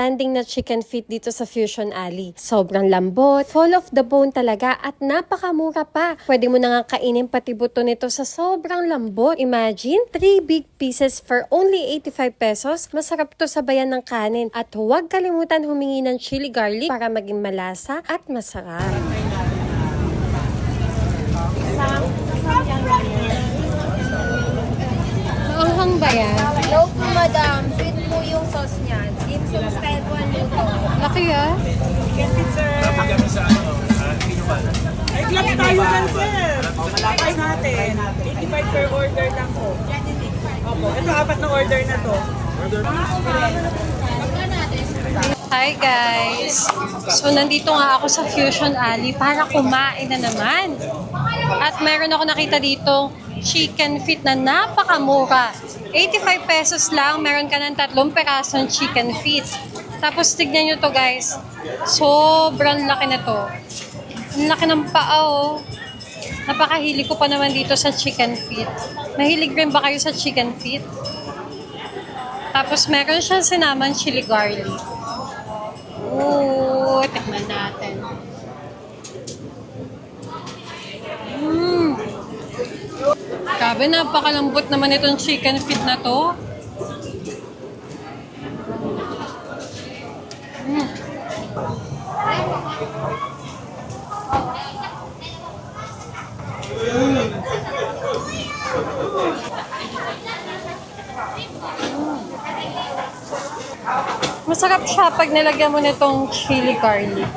trending na chicken feet dito sa Fusion Alley. Sobrang lambot, full of the bone talaga at napakamura pa. Pwede mo na nga kainin pati buto nito sa sobrang lambot. Imagine, 3 big pieces for only 85 pesos. Masarap to sabayan ng kanin. At huwag kalimutan humingi ng chili garlic para maging malasa at masarap. Maanghang ba yan? Hello po, madam. Sweet po yung sauce niyan. Dim sum style po ang luto. Laki ah. Napagano sa ano, Pinumal. Ay, club tayo lang, sir. Malapay natin. 85 per order lang po. Opo, ito apat na order na to. Hi guys! So nandito nga ako sa Fusion Alley para kumain na naman. At meron ako nakita dito chicken feet na napakamura. 85 pesos lang, meron ka ng 3 perasong chicken feet. Tapos tignan nyo to guys. Sobrang laki na to. Ang laki ng paa oh. Napakahilig ko pa naman dito sa chicken feet. Mahilig rin ba kayo sa chicken feet? Tapos meron siyang sinamang chili garlic. Oo, tikman natin. Grabe, napakalambot naman itong chicken feet na to. Masarap siya pag nilagyan mo nitong chili garlic.